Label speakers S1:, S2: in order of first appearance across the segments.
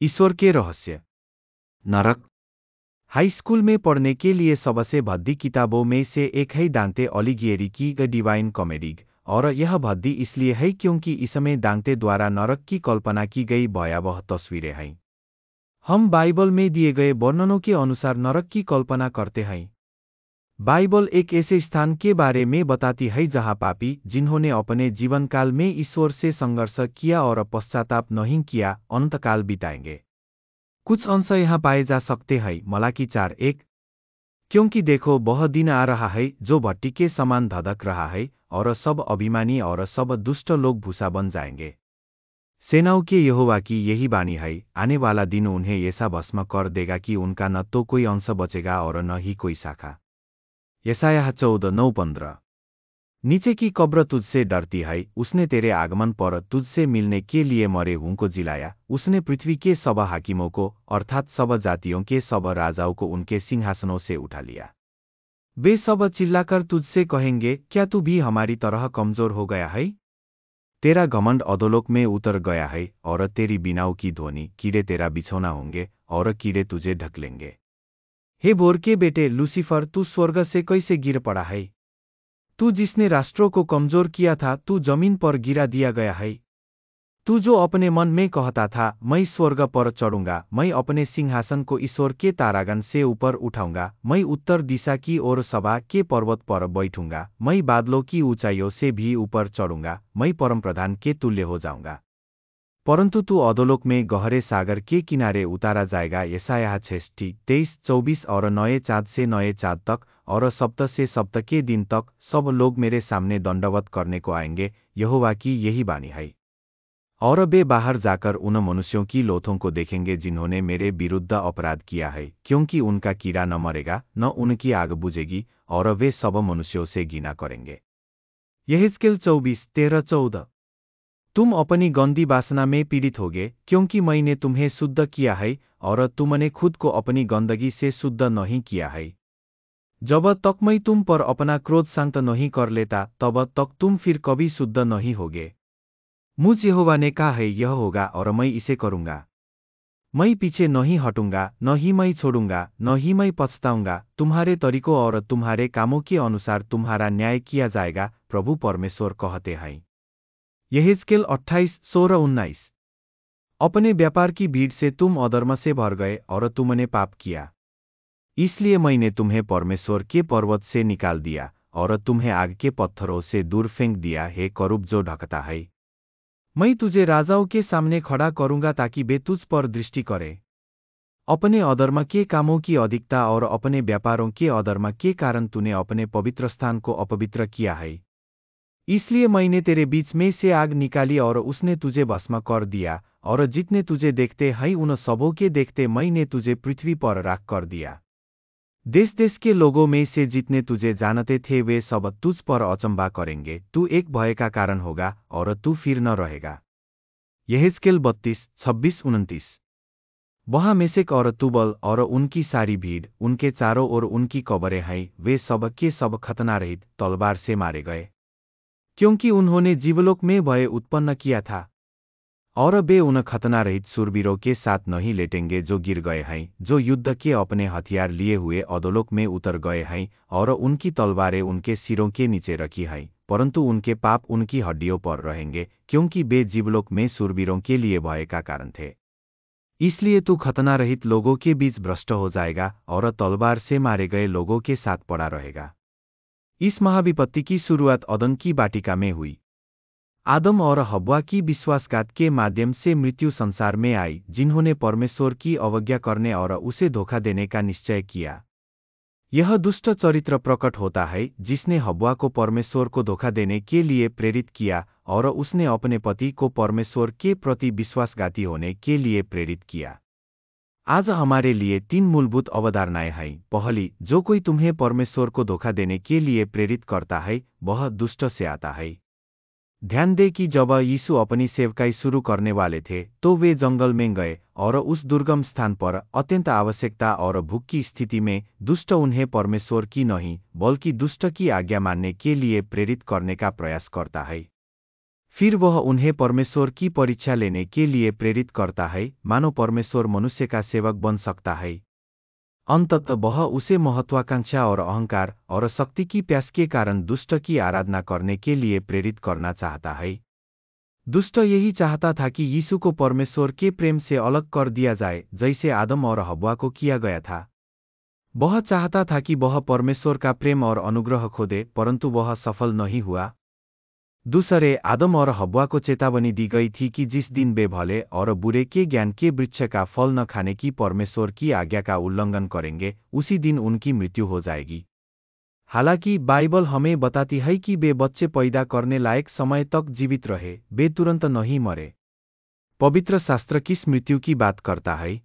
S1: ईश्वर के रहस्य। नरक। हाई स्कूल में पढ़ने के लिए सबसे भद्दी किताबों में से एक है दांते अलिगिएरी की द डिवाइन कॉमेडी, और यह भद्दी इसलिए है क्योंकि इसमें दांते द्वारा नरक की कल्पना की गई भयावह तस्वीरें हैं। हम बाइबल में दिए गए वर्णनों के अनुसार नरक की कल्पना करते हैं। बाइबल एक ऐसे स्थान के बारे में बताती है जहां पापी, जिन्होंने अपने जीवन काल में ईश्वर से संघर्ष किया और पश्चाताप नहीं किया, अनंतकाल बिताएंगे। कुछ अंश यहाँ पाए जा सकते हैं। मलाकी 4:1। क्योंकि देखो वह दिन आ रहा है जो भट्टी के समान धधक रहा है, और सब अभिमानी और सब दुष्ट लोग भूसा बन जाएंगे। सेनाओं के यहोवा की यही वाणी है, आने वाला दिन उन्हें ऐसा भस्म कर देगा कि उनका न तो कोई अंश बचेगा और न ही कोई शाखा। यशायाह 14:9-15। नीचे की कब्र तुझसे डरती है, उसने तेरे आगमन पर तुझसे मिलने के लिए मरे हुओं को जिलाया। उसने पृथ्वी के सब हाकिमों को, अर्थात सब जातियों के सब राजाओं को उनके सिंहासनों से उठा लिया। वे सब चिल्लाकर तुझसे कहेंगे, क्या तू भी हमारी तरह कमजोर हो गया है? तेरा घमंड अधोलोक में उतर गया है, और तेरी बीनाओं की ध्वनि कीड़े तेरा बिछौना होंगे, और कीड़े तुझे ढक लेंगे। हे भोर के बेटे लूसीफर, तू स्वर्ग से कैसे गिर पड़ा है? तू जिसने राष्ट्रों को कमजोर किया था, तू जमीन पर गिरा दिया गया है। तू जो अपने मन में कहता था, मैं स्वर्ग पर चढ़ूंगा, मैं अपने सिंहासन को ईश्वर के तारागण से ऊपर उठाऊंगा, मैं उत्तर दिशा की ओर सभा के पर्वत पर बैठूंगा, मैं बादलों की ऊंचाइयों से भी ऊपर चढ़ूंगा, मैं परमप्रधान के तुल्य हो जाऊंगा। परंतु तू अधोलोक में गहरे सागर के किनारे उतारा जाएगा। यशायाह 6:23-24। और नए चाँद से नए चाँद तक और सप्त से सप्त के दिन तक सब लोग मेरे सामने दंडवत करने को आएंगे, यहोवा की यही वाणी है। और वे बाहर जाकर उन मनुष्यों की लोथों को देखेंगे जिन्होंने मेरे विरुद्ध अपराध किया है, क्योंकि उनका कीड़ा न मरेगा, न उनकी आग बुझेगी, और वे सब मनुष्यों से घृणा करेंगे। यहेजकेल 24:13-14। तुम अपनी गंदी वासना में पीड़ित होगे, क्योंकि मैंने तुम्हें शुद्ध किया है, और तुमने खुद को अपनी गंदगी से शुद्ध नहीं किया है। जब तक मैं तुम पर अपना क्रोध शांत नहीं कर लेता, तब तक तुम फिर कभी शुद्ध नहीं होगे। मुझ यहोवा ने कहा है, यह होगा और मैं इसे करूंगा। मैं पीछे नहीं हटूंगा, न ही मैं छोड़ूंगा, न ही मैं पछताऊंगा। तुम्हारे तरीकों और तुम्हारे कामों के अनुसार तुम्हारा न्याय किया जाएगा, प्रभु परमेश्वर कहते हैं। यहेजकेल 28:16-19। अपने व्यापार की भीड़ से तुम अधर्म से भर गए और तुमने पाप किया, इसलिए मैंने तुम्हें परमेश्वर के पर्वत से निकाल दिया और तुम्हें आग के पत्थरों से दूर फेंक दिया। हे करूब जो ढकता है, मैं तुझे राजाओं के सामने खड़ा करूंगा ताकि वे तुझ पर दृष्टि करें। अपने अधर्म के कामों की अधिकता और अपने व्यापारों के अधर्म के कारण तूने अपने पवित्र स्थान को अपवित्र किया है, इसलिए मैंने तेरे बीच में से आग निकाली और उसने तुझे भस्म कर दिया, और जितने तुझे देखते हैं उन सबों के देखते मैंने तुझे पृथ्वी पर राख कर दिया। देश देश के लोगों में से जितने तुझे जानते थे वे सब तुझ पर अचंभा करेंगे। तू एक भय का कारण होगा और तू फिर न रहेगा। यहेजकेल 32:26-29। वहां मेशेक और तुबल और उनकी सारी भीड़, उनके चारों ओर उनकी कब्रें हैं, वे सब के सब खतना रहित तलवार से मारे गए, क्योंकि उन्होंने जीवलोक में भय उत्पन्न किया था। और वे उन खतना रहित शूरवीरों के साथ नहीं लेटेंगे जो गिर गए हैं, जो युद्ध के अपने हथियार लिए हुए अधोलोक में उतर गए हैं, और उनकी तलवारें उनके सिरों के नीचे रखी हैं, परंतु उनके पाप उनकी हड्डियों पर रहेंगे, क्योंकि वे जीवलोक में शूरवीरों के लिए भय का कारण थे। इसलिए तू खतना रहित लोगों के बीच भ्रष्ट हो जाएगा और तलवार से मारे गए लोगों के साथ पड़ा रहेगा। इस महाविपत्ति की शुरुआत अदन की वाटिका में हुई। आदम और हव्वा की विश्वासघात के माध्यम से मृत्यु संसार में आई, जिन्होंने परमेश्वर की अवज्ञा करने और उसे धोखा देने का निश्चय किया। यह दुष्ट चरित्र प्रकट होता है जिसने हव्वा को परमेश्वर को धोखा देने के लिए प्रेरित किया, और उसने अपने पति को परमेश्वर के प्रति विश्वासघाती होने के लिए प्रेरित किया। आज हमारे लिए 3 मूलभूत अवधारणाएं हैं। पहली, जो कोई तुम्हें परमेश्वर को धोखा देने के लिए प्रेरित करता है, वह दुष्ट से आता है। ध्यान दे कि जब यीशु अपनी सेवकाई शुरू करने वाले थे, तो वे जंगल में गए, और उस दुर्गम स्थान पर अत्यंत आवश्यकता और भूख की स्थिति में दुष्ट उन्हें परमेश्वर की नहीं, बल्कि दुष्ट की आज्ञा मानने के लिए प्रेरित करने का प्रयास करता है। फिर वह उन्हें परमेश्वर की परीक्षा लेने के लिए प्रेरित करता है, मानो परमेश्वर मनुष्य का सेवक बन सकता है। अंततः वह उसे महत्वाकांक्षा और अहंकार और शक्ति की प्यास के कारण दुष्ट की आराधना करने के लिए प्रेरित करना चाहता है। दुष्ट यही चाहता था कि यीशु को परमेश्वर के प्रेम से अलग कर दिया जाए, जैसे आदम और हव्वा को किया गया था। वह चाहता था कि वह परमेश्वर का प्रेम और अनुग्रह खोदे, परंतु वह सफल नहीं हुआ। दूसरे, आदम और हव्वा को चेतावनी दी गई थी कि जिस दिन वे भले और बुरे के ज्ञान के वृक्ष का फल न खाने की परमेश्वर की आज्ञा का उल्लंघन करेंगे, उसी दिन उनकी मृत्यु हो जाएगी। हालांकि बाइबल हमें बताती है कि वे बच्चे पैदा करने लायक समय तक जीवित रहे, वे तुरंत नहीं मरे। पवित्र शास्त्र किस मृत्यु की बात करता है?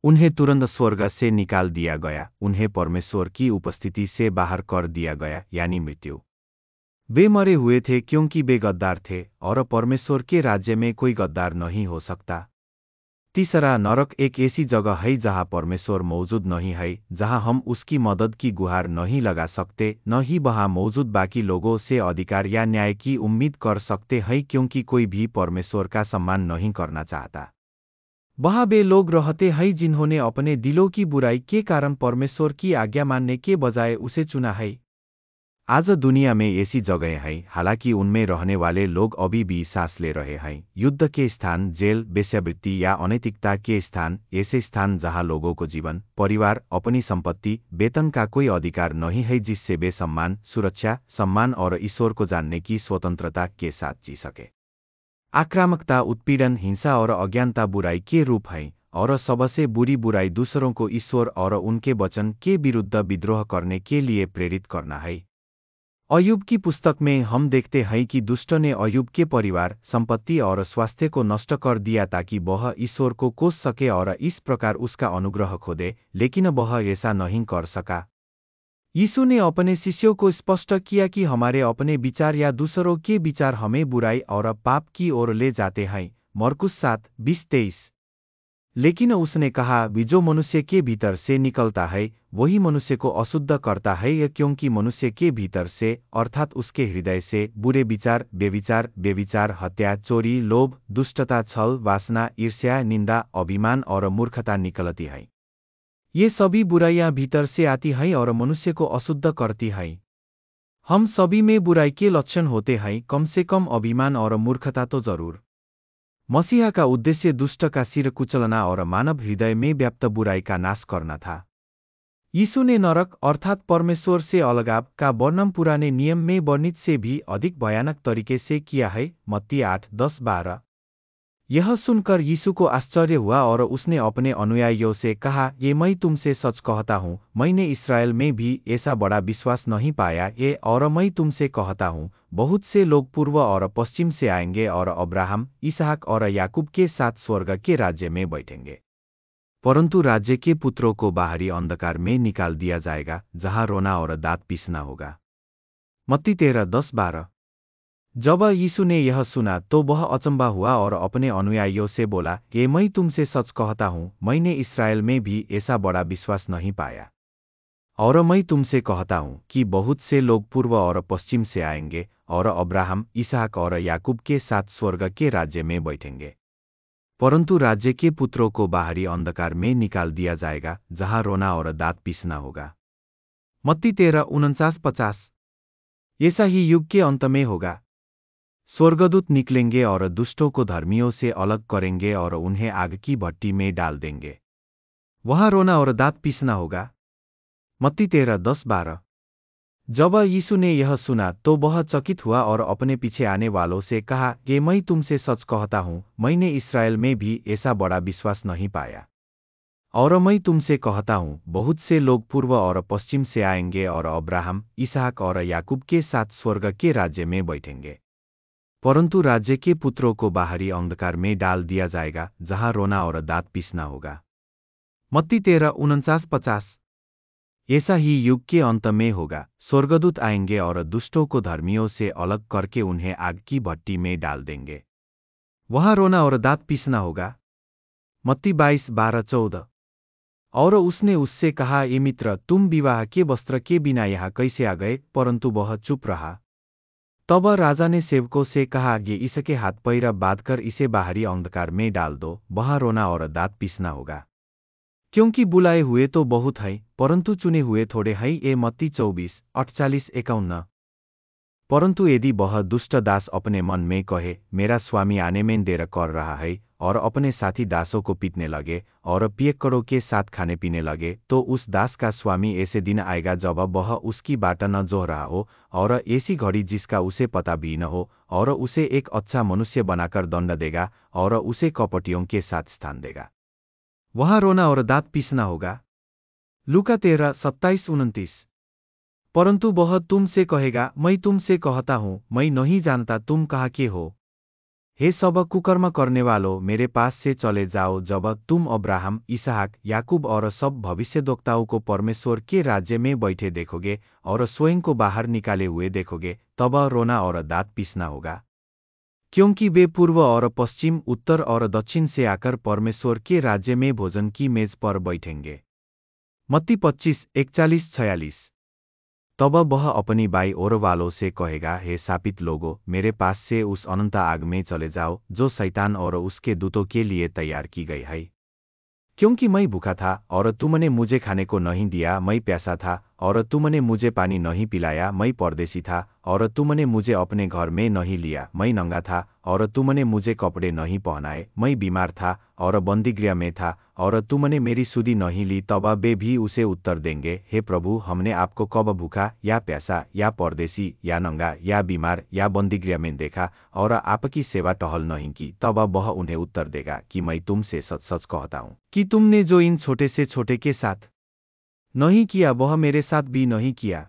S1: उन्हें तुरंत स्वर्ग से निकाल दिया गया, उन्हें परमेश्वर की उपस्थिति से बाहर कर दिया गया, यानी मृत्यु। वे मरे हुए थे क्योंकि वे गद्दार थे, और परमेश्वर के राज्य में कोई गद्दार नहीं हो सकता। तीसरा, नरक एक ऐसी जगह है जहां परमेश्वर मौजूद नहीं है, जहां हम उसकी मदद की गुहार नहीं लगा सकते, न ही वहां मौजूद बाकी लोगों से अधिकार या न्याय की उम्मीद कर सकते हैं, क्योंकि कोई भी परमेश्वर का सम्मान नहीं करना चाहता। वहां वे लोग रहते हैं जिन्होंने अपने दिलों की बुराई के कारण परमेश्वर की आज्ञा मानने के बजाय उसे चुना है। आज दुनिया में ऐसी जगह है, हालांकि उनमें रहने वाले लोग अभी भी सांस ले रहे हैं। युद्ध के स्थान, जेल, वेश्यावृत्ति या अनैतिकता के स्थान, ऐसे स्थान जहां लोगों को जीवन, परिवार, अपनी संपत्ति, वेतन का कोई अधिकार नहीं है जिससे वे सम्मान, सुरक्षा, सम्मान और ईश्वर को जानने की स्वतंत्रता के साथ जी सके। आक्रामकता, उत्पीड़न, हिंसा और अज्ञानता बुराई के रूप हैं, और सबसे बुरी बुराई दूसरों को ईश्वर और उनके वचन के विरुद्ध विद्रोह करने के लिए प्रेरित करना है। अय्यूब की पुस्तक में हम देखते हैं कि दुष्ट ने अय्यूब के परिवार, संपत्ति और स्वास्थ्य को नष्ट कर दिया ताकि वह ईश्वर को कोस सके और इस प्रकार उसका अनुग्रह खोदे, लेकिन वह ऐसा नहीं कर सका। यीशु ने अपने शिष्यों को स्पष्ट किया कि हमारे अपने विचार या दूसरों के विचार हमें बुराई और पाप की ओर ले जाते हैं। मरकुस 7:20-23। लेकिन उसने कहा, जो मनुष्य के भीतर से निकलता है वही मनुष्य को अशुद्ध करता है, क्योंकि मनुष्य के भीतर से, अर्थात उसके हृदय से, बुरे विचार, व्यभिचार, हत्या, चोरी, लोभ, दुष्टता, छल, वासना, ईर्ष्या, निंदा, अभिमान और मूर्खता निकलती है। ये सभी बुराइयां भीतर से आती हैं और मनुष्य को अशुद्ध करती हैं। हम सभी में बुराई के लक्षण होते हैं, कम से कम अभिमान और मूर्खता तो जरूर। मसीहा का उद्देश्य दुष्ट का सिर कुचलना और मानव हृदय में व्याप्त बुराई का नाश करना था। यीशु ने नरक अर्थात परमेश्वर से अलगाव का वर्णन पुराने नियम में वर्णित से भी अधिक भयानक तरीके से किया है। मत्ती 8:10-12। यह सुनकर यीशु को आश्चर्य हुआ और उसने अपने अनुयायियों से कहा, ये मैं तुमसे सच कहता हूँ, मैंने इस्राएल में भी ऐसा बड़ा विश्वास नहीं पाया। और मैं तुमसे कहता हूँ, बहुत से लोग पूर्व और पश्चिम से आएंगे और अब्राहम, इसहाक और याकूब के साथ स्वर्ग के राज्य में बैठेंगे, परंतु राज्य के पुत्रों को बाहरी अंधकार में निकाल दिया जाएगा, जहां रोना और दांत पीसना होगा। मत्ती 13:10-12। जब यीशु ने यह सुना तो वह अचंभा हुआ और अपने अनुयायियों से बोला, ये मैं तुमसे सच कहता हूँ, मैंने इस्राएल में भी ऐसा बड़ा विश्वास नहीं पाया। और मैं तुमसे कहता हूँ कि बहुत से लोग पूर्व और पश्चिम से आएंगे और अब्राहम, इसहाक और याकूब के साथ स्वर्ग के राज्य में बैठेंगे, परंतु राज्य के पुत्रों को बाहरी अंधकार में निकाल दिया जाएगा, जहां रोना और दांत पीसना होगा। मत्ती 13:49-50। ऐसा ही युग के अंत में होगा। स्वर्गदूत निकलेंगे और दुष्टों को धर्मियों से अलग करेंगे और उन्हें आग की भट्टी में डाल देंगे। वहां रोना और दांत पीसना होगा। मत्ती 13:10-12। जब यीशु ने यह सुना तो वह चकित हुआ और अपने पीछे आने वालों से कहा, ये मैं तुमसे सच कहता हूँ, मैंने इस्राएल में भी ऐसा बड़ा विश्वास नहीं पाया। और मैं तुमसे कहता हूँ, बहुत से लोग पूर्व और पश्चिम से आएंगे और अब्राहम, इसहाक और याकूब के साथ स्वर्ग के राज्य में बैठेंगे, परंतु राज्य के पुत्रों को बाहरी अंधकार में डाल दिया जाएगा, जहां रोना और दांत पीसना होगा। मत्ती 13:49-50। ऐसा ही युग के अंत में होगा। स्वर्गदूत आएंगे और दुष्टों को धर्मियों से अलग करके उन्हें आग की भट्टी में डाल देंगे। वहां रोना और दांत पीसना होगा। मत्ती 22:12-14। और उसने उससे कहा, ये मित्र, तुम विवाह के वस्त्र के बिना यहाँ कैसे आ गए? परंतु वह चुप रहा। तब राजा ने सेवकों से कहा, ये इसके हाथ पैर बांधकर इसे बाहरी अंधकार में डाल दो, वहां रोना और दांत पीसना होगा। क्योंकि बुलाए हुए तो बहुत है, परंतु चुने हुए थोड़े हैं। ए मत्ती 24:48-51। परंतु यदि वह दुष्ट दास अपने मन में कहे, मेरा स्वामी आने में देर कर रहा है, और अपने साथी दासों को पीटने लगे और पियक्कड़ों के साथ खाने पीने लगे, तो उस दास का स्वामी ऐसे दिन आएगा जब वह उसकी बाट न जोह रहा हो, और ऐसी घड़ी जिसका उसे पता भी न हो, और उसे एक अच्छा मनुष्य बनाकर दंड देगा और उसे कपटियों के साथ स्थान देगा। वहां रोना और दांत पीसना होगा। लूका 13:27-29। परंतु वह तुमसे कहेगा, मैं तुमसे कहता हूं, मैं नहीं जानता तुम कहाँ के हो। हे सब कुकर्म करने वालों, मेरे पास से चले जाओ। जब तुम अब्राहम, इसहाक, याकूब और सब भविष्यद्वक्ताओं को परमेश्वर के राज्य में बैठे देखोगे और स्वयं को बाहर निकाले हुए देखोगे, तब रोना और दांत पीसना होगा। क्योंकि वे पूर्व और पश्चिम, उत्तर और दक्षिण से आकर परमेश्वर के राज्य में भोजन की मेज पर बैठेंगे। मत्ती 25:41-46। तब वह अपनी बाई ओर वालों से कहेगा, हे शापित लोगों, मेरे पास से उस अनंत आग में चले जाओ जो शैतान और उसके दूतों के लिए तैयार की गई है। क्योंकि मैं भूखा था और तुमने मुझे खाने को नहीं दिया, मैं प्यासा था और तुमने मुझे पानी नहीं पिलाया, मैं परदेशी था और तुमने मुझे अपने घर में नहीं लिया, मैं नंगा था और तुमने मुझे कपड़े नहीं पहनाए, मैं बीमार था और बंदीगृह में था और तुमने मेरी सुधि नहीं ली। तब वे भी उसे उत्तर देंगे, हे प्रभु, हमने आपको कब भूखा या प्यासा या परदेशी या नंगा या बीमार या बंदीगृह में देखा और आपकी सेवा टहल नहीं की। तब वह उन्हें उत्तर देगा कि मैं तुमसे सच सच कहता हूं कि तुमने जो इन छोटे से छोटे के साथ नहीं किया, वह मेरे साथ भी नहीं किया।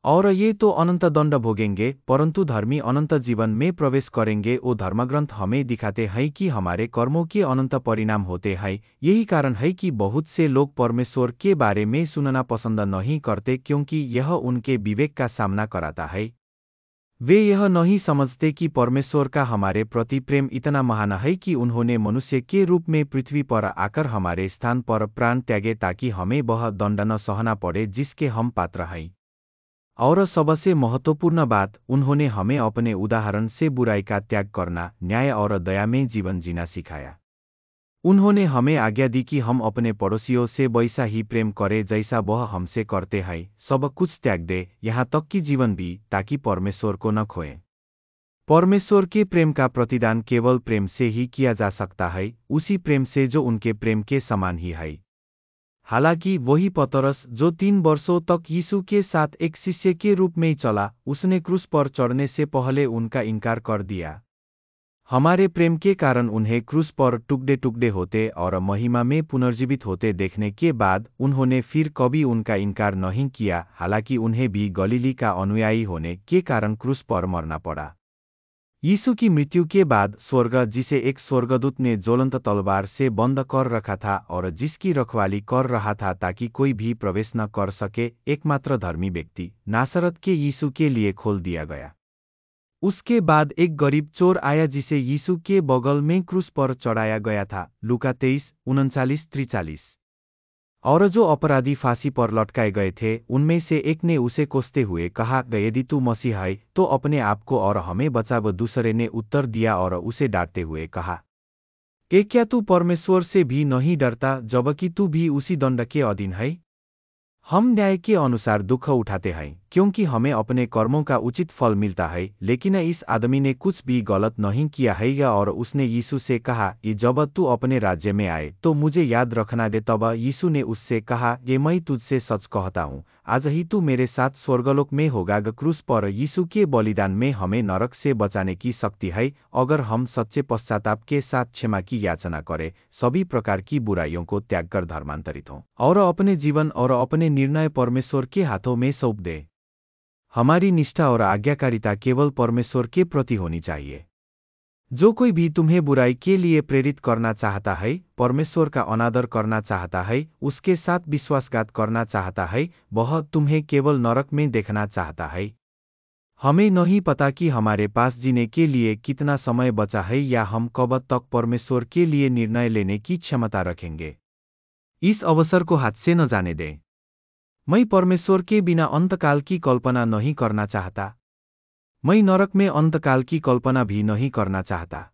S1: और ये तो अनंत दंड भोगेंगे, परंतु धर्मी अनंत जीवन में प्रवेश करेंगे। वो धर्मग्रंथ हमें दिखाते हैं कि हमारे कर्मों के अनंत परिणाम होते हैं। यही कारण है कि बहुत से लोग परमेश्वर के बारे में सुनना पसंद नहीं करते, क्योंकि यह उनके विवेक का सामना कराता है। वे यह नहीं समझते कि परमेश्वर का हमारे प्रति प्रेम इतना महान है कि उन्होंने मनुष्य के रूप में पृथ्वी पर आकर हमारे स्थान पर प्राण त्यागे, ताकि हमें वह दंड न सहना पड़े जिसके हम पात्र हैं। और सबसे महत्वपूर्ण बात, उन्होंने हमें अपने उदाहरण से बुराई का त्याग करना, न्याय और दया में जीवन जीना सिखाया। उन्होंने हमें आज्ञा दी कि हम अपने पड़ोसियों से वैसा ही प्रेम करें जैसा वह हमसे करते हैं। सब कुछ त्याग दे, यहाँ तक कि जीवन भी, ताकि परमेश्वर को न खोएं। परमेश्वर के प्रेम का प्रतिदान केवल प्रेम से ही किया जा सकता है, उसी प्रेम से जो उनके प्रेम के समान ही है। हालांकि वही पतरस जो 3 वर्षों तक यीशु के साथ एक शिष्य के रूप में चला, उसने क्रूस पर चढ़ने से पहले उनका इनकार कर दिया। हमारे प्रेम के कारण उन्हें क्रूस पर टुकड़े टुकड़े होते और महिमा में पुनर्जीवित होते देखने के बाद उन्होंने फिर कभी उनका इनकार नहीं किया, हालांकि उन्हें भी गलीली का अनुयायी होने के कारण क्रूस पर मरना पड़ा। यीशु की मृत्यु के बाद स्वर्ग, जिसे एक स्वर्गदूत ने ज्वलंत तलवार से बंद कर रखा था और जिसकी रखवाली कर रहा था ताकि कोई भी प्रवेश न कर सके, एकमात्र धर्मी व्यक्ति नासरत के यीशु के लिए खोल दिया गया। उसके बाद एक गरीब चोर आया जिसे यीशु के बगल में क्रूस पर चढ़ाया गया था। लूका 23:39-43। और जो अपराधी फांसी पर लटकाए गए थे, उनमें से एक ने उसे कोसते हुए कहा, यदि तू मसीह है तो अपने आप को और हमें बचा। दूसरे ने उत्तर दिया और उसे डांटते हुए कहा, क्या तू परमेश्वर से भी नहीं डरता, जबकि तू भी उसी दंड के अधीन है? हम न्याय के अनुसार दुख उठाते हैं, क्योंकि हमें अपने कर्मों का उचित फल मिलता है। लेकिन इस आदमी ने कुछ भी गलत नहीं किया है। और उसने यीशु से कहा, ये जब तू अपने राज्य में आए तो मुझे याद रखना दे। तब यीशु ने उससे कहा, ये मैं तुझसे सच कहता हूँ, आज ही तू मेरे साथ स्वर्गलोक में होगा। क्रूस पर यीशु के बलिदान में हमें नरक से बचाने की शक्ति है, अगर हम सच्चे पश्चाताप के साथ क्षमा की याचना करें, सभी प्रकार की बुराइयों को त्याग कर धर्मांतरित हों और अपने जीवन और अपने निर्णय परमेश्वर के हाथों में सौंप दे। हमारी निष्ठा और आज्ञाकारिता केवल परमेश्वर के प्रति होनी चाहिए। जो कोई भी तुम्हें बुराई के लिए प्रेरित करना चाहता है, परमेश्वर का अनादर करना चाहता है, उसके साथ विश्वासघात करना चाहता है, वह तुम्हें केवल नरक में देखना चाहता है। हमें नहीं पता कि हमारे पास जीने के लिए कितना समय बचा है या हम कब तक परमेश्वर के लिए निर्णय लेने की क्षमता रखेंगे। इस अवसर को हाथ से न जाने दें। मैं परमेश्वर के बिना अंतकाल की कल्पना नहीं करना चाहता। मैं नरक में अंतकाल की कल्पना भी नहीं करना चाहता।